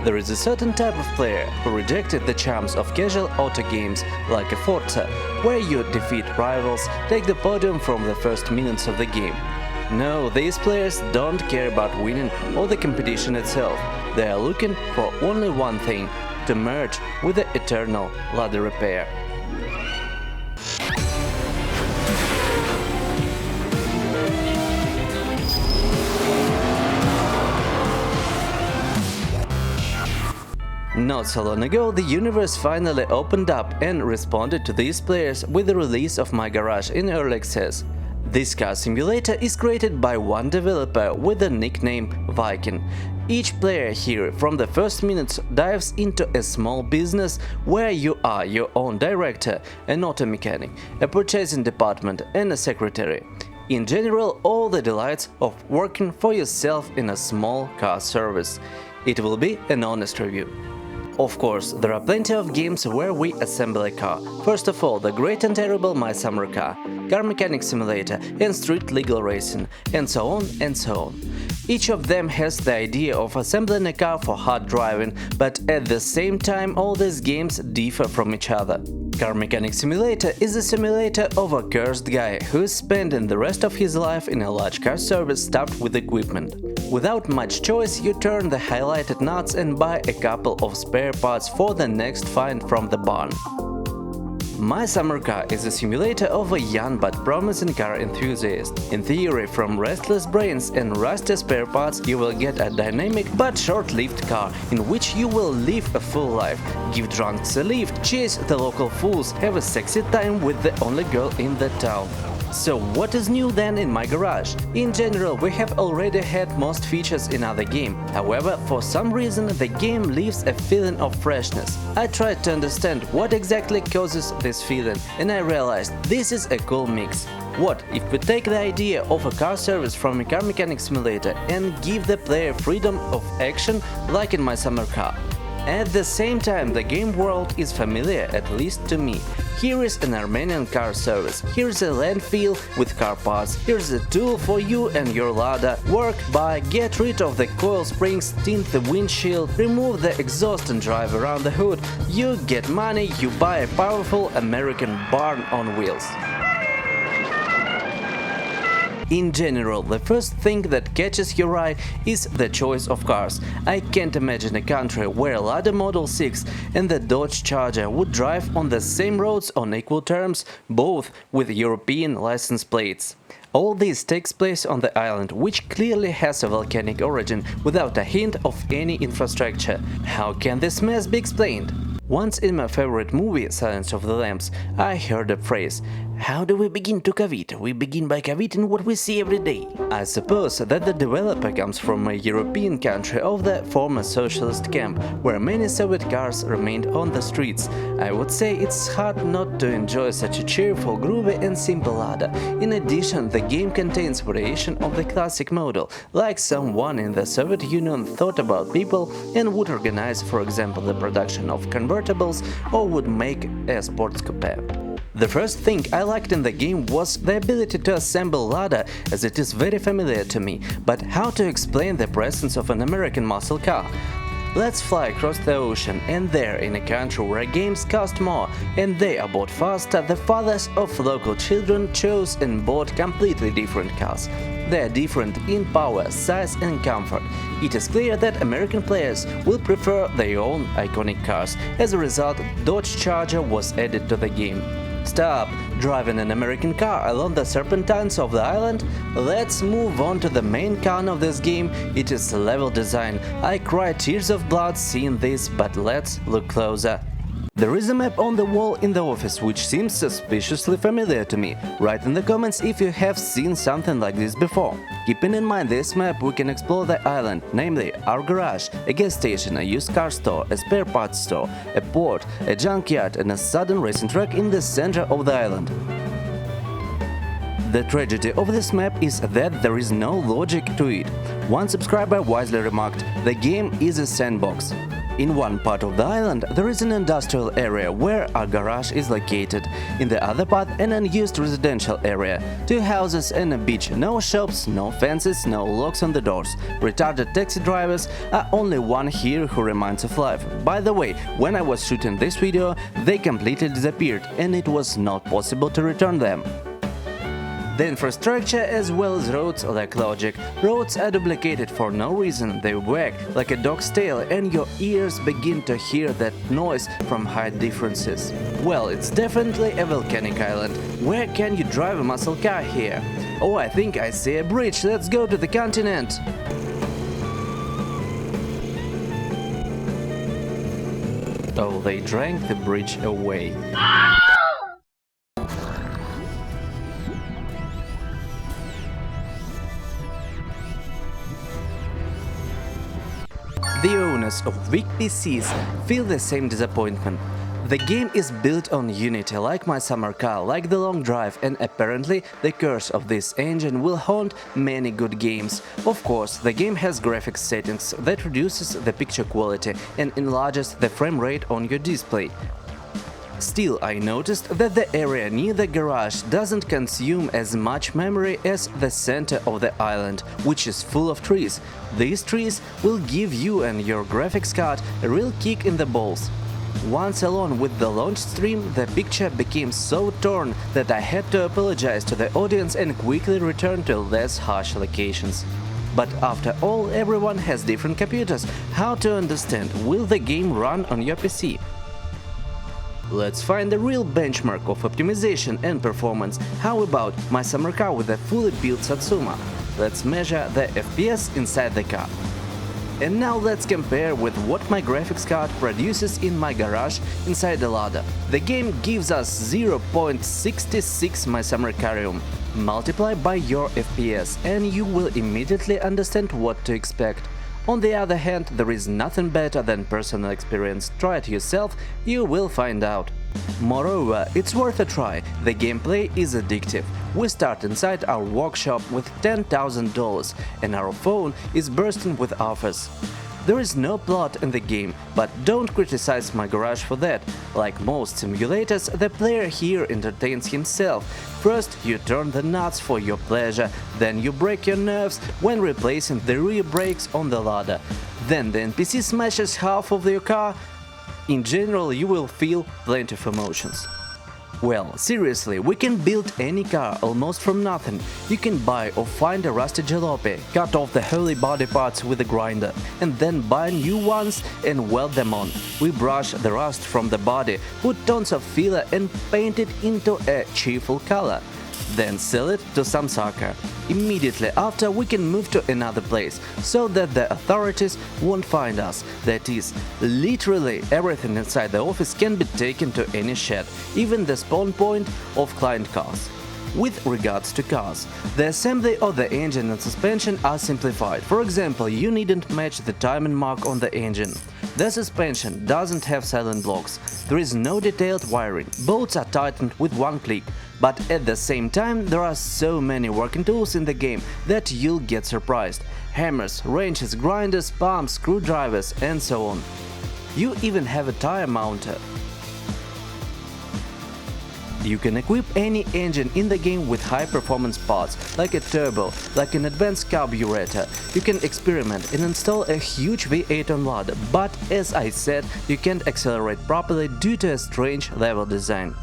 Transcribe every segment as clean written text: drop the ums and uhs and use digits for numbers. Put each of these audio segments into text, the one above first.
There is a certain type of player who rejected the charms of casual auto games like a Forza, where you defeat rivals, take the podium from the first minutes of the game. No, these players don't care about winning or the competition itself. They are looking for only one thing: to merge with the eternal Lada repair. Not so long ago, the universe finally opened up and responded to these players with the release of My Garage in early access. This car simulator is created by one developer with the nickname Viking. Each player here from the first minutes dives into a small business where you are your own director, an auto mechanic, a purchasing department and a secretary. In general, all the delights of working for yourself in a small car service. It will be an honest review. Of course, there are plenty of games where we assemble a car. First of all, the great and terrible My Summer Car, Car Mechanic Simulator and Street Legal Racing, and so on and so on. Each of them has the idea of assembling a car for hard driving, but at the same time all these games differ from each other. Car Mechanic Simulator is a simulator of a cursed guy who is spending the rest of his life in a large car service stuffed with equipment. Without much choice, you turn the highlighted nuts and buy a couple of spare parts for the next find from the barn. My Summer Car is a simulator of a young but promising car enthusiast. In theory, from restless brains and rusty spare parts, you will get a dynamic but short-lived car in which you will live a full life, give drunks a lift, chase the local fools, have a sexy time with the only girl in the town. So what is new then in My Garage? In general, we have already had most features in other game. However, for some reason the game leaves a feeling of freshness. I tried to understand what exactly causes this feeling, and I realized this is a cool mix. What if we take the idea of a car service from a car mechanic simulator and give the player freedom of action like in My Summer Car? At the same time, the game world is familiar, at least to me. Here is an Armenian car service, here's a landfill with car parts, here's a tool for you and your Lada. Work, buy, get rid of the coil springs, tint the windshield, remove the exhaust and drive around the hood. You get money, you buy a powerful American barn on wheels. In general, the first thing that catches your eye is the choice of cars. I can't imagine a country where Lada Model 6 and the Dodge Charger would drive on the same roads on equal terms, both with European license plates. All this takes place on the island, which clearly has a volcanic origin, without a hint of any infrastructure. How can this mess be explained? Once in my favorite movie, Silence of the Lambs, I heard a phrase: "How do we begin to covet? We begin by coveting what we see every day." I suppose that the developer comes from a European country of the former socialist camp, where many Soviet cars remained on the streets. I would say it's hard not to enjoy such a cheerful, groovy and simple Lada. In addition, the game contains variation of the classic model, like someone in the Soviet Union thought about people and would organize, for example, the production of convertibles or would make a sports coupe. The first thing I liked in the game was the ability to assemble Lada, as it is very familiar to me, but how to explain the presence of an American muscle car? Let's fly across the ocean, and there, in a country where games cost more and they are bought faster, the fathers of local children chose and bought completely different cars. They are different in power, size and comfort. It is clear that American players will prefer their own iconic cars. As a result, Dodge Charger was added to the game. Stop driving an American car along the serpentines of the island. Let's move on to the main con of this game. It is level design. I cried tears of blood seeing this, but let's look closer. There is a map on the wall in the office which seems suspiciously familiar to me. Write in the comments if you have seen something like this before. Keeping in mind this map, we can explore the island, namely our garage, a gas station, a used car store, a spare parts store, a port, a junkyard and a sudden racing track in the center of the island. The tragedy of this map is that there is no logic to it. One subscriber wisely remarked, "The game is a sandbox." In one part of the island there is an industrial area where a garage is located, in the other part an unused residential area, 2 houses and a beach, no shops, no fences, no locks on the doors. Retarded taxi drivers are only one here who reminds of life. By the way, when I was shooting this video they completely disappeared and it was not possible to return them. The infrastructure as well as roads lack logic. Roads are duplicated for no reason, they wag like a dog's tail and your ears begin to hear that noise from height differences. Well, it's definitely a volcanic island. Where can you drive a muscle car here? Oh, I think I see a bridge, let's go to the continent! Oh, they drank the bridge away. The owners of weak PCs feel the same disappointment. The game is built on Unity, like my summer car, like the long drive, and apparently the curse of this engine will haunt many good games. Of course, the game has graphics settings that reduces the picture quality and enlarges the frame rate on your display. Still, I noticed that the area near the garage doesn't consume as much memory as the center of the island, which is full of trees. These trees will give you and your graphics card a real kick in the balls. Once alone with the launch stream, the picture became so torn that I had to apologize to the audience and quickly return to less harsh locations. But after all, everyone has different computers. How to understand, will the game run on your PC? Let's find the real benchmark of optimization and performance. How about my summer car with a fully built Satsuma? Let's measure the FPS inside the car. And now let's compare with what my graphics card produces in my garage inside the Lada. The game gives us 0.66 my summer carium. Multiply by your FPS and you will immediately understand what to expect. On the other hand, there is nothing better than personal experience. Try it yourself, you will find out. Moreover, it's worth a try, the gameplay is addictive. We start inside our workshop with $10,000 and our phone is bursting with offers. There is no plot in the game, but don't criticize my garage for that. Like most simulators, the player here entertains himself. First, you turn the nuts for your pleasure, then you break your nerves when replacing the rear brakes on the Lada. Then the NPC smashes half of your car. In general, you will feel plenty of emotions. Well, seriously, we can build any car almost from nothing. You can buy or find a rusty jalopy, cut off the holy body parts with a grinder, and then buy new ones and weld them on. We brush the rust from the body, put tons of filler and paint it into a cheerful color. Then sell it to some sucker. Immediately after we can move to another place, so that the authorities won't find us. That is, literally everything inside the office can be taken to any shed, even the spawn point of client cars. With regards to cars, the assembly of the engine and suspension are simplified. For example, you needn't match the timing mark on the engine. The suspension doesn't have silent blocks, there is no detailed wiring, bolts are tightened with one click. But at the same time, there are so many working tools in the game that you'll get surprised. Hammers, wrenches, grinders, pumps, screwdrivers and so on. You even have a tire mounter. You can equip any engine in the game with high-performance parts, like a turbo, like an advanced carburetor. You can experiment and install a huge V8 on Lada, but as I said, you can't accelerate properly due to a strange level design.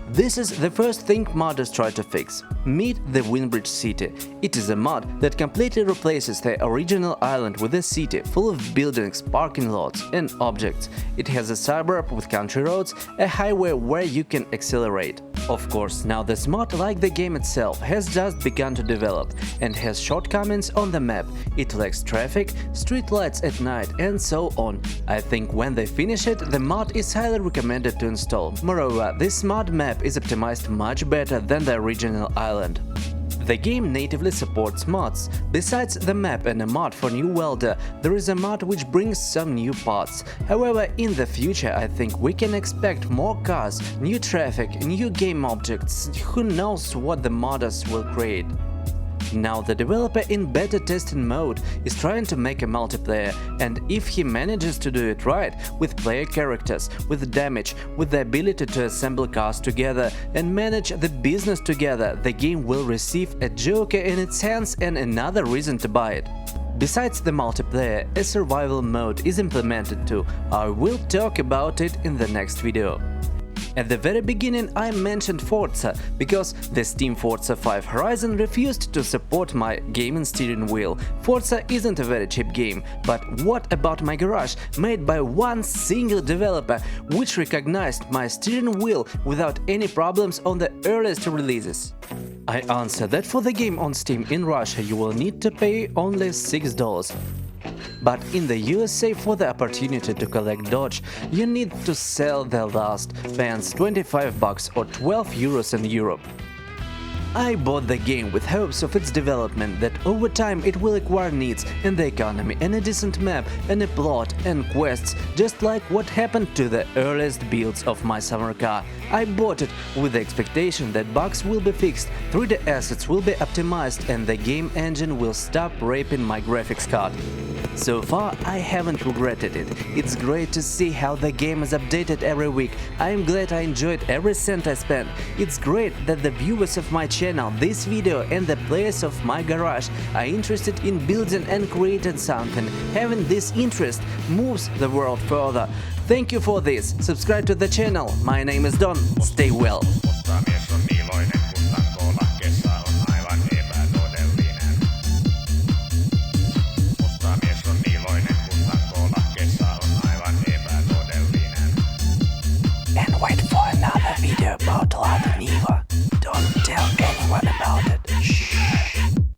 This is the first thing modders try to fix. Meet the Windbridge City. It is a mod that completely replaces the original island with a city full of buildings, parking lots and objects. It has a suburb with country roads, a highway where you can accelerate. Of course, now this mod, like the game itself, has just begun to develop and has shortcomings on the map. It lacks traffic, street lights at night and so on. I think when they finish it, the mod is highly recommended to install. Moreover, this mod map is optimized much better than the original island. The game natively supports mods. Besides the map and a mod for new welder, there is a mod which brings some new parts. However, in the future I think we can expect more cars, new traffic, new game objects. Who knows what the modders will create. Now the developer in beta testing mode is trying to make a multiplayer, and if he manages to do it right, with player characters, with damage, with the ability to assemble cars together and manage the business together, the game will receive a joker in its hands and another reason to buy it. Besides the multiplayer, a survival mode is implemented too. I will talk about it in the next video. At the very beginning I mentioned Forza, because the Steam Forza 5 Horizon refused to support my gaming steering wheel. Forza isn't a very cheap game, but what about my garage, made by one single developer, which recognized my steering wheel without any problems on the earliest releases? I answer that for the game on Steam in Russia you will need to pay only $6. But in the USA, for the opportunity to collect Dodge, you need to sell the last pence $25 or 12 euros in Europe. I bought the game with hopes of its development, that over time it will acquire needs in the economy and a decent map and a plot and quests, just like what happened to the earliest builds of my summer car. I bought it with the expectation that bugs will be fixed, 3D assets will be optimized and the game engine will stop raping my graphics card. So far, I haven't regretted it. It's great to see how the game is updated every week. I'm glad I enjoyed every cent I spent. It's great that the viewers of my channel, this video and the players of my garage are interested in building and creating something. Having this interest moves the world further. Thank you for this. Subscribe to the channel. My name is Don. Stay well.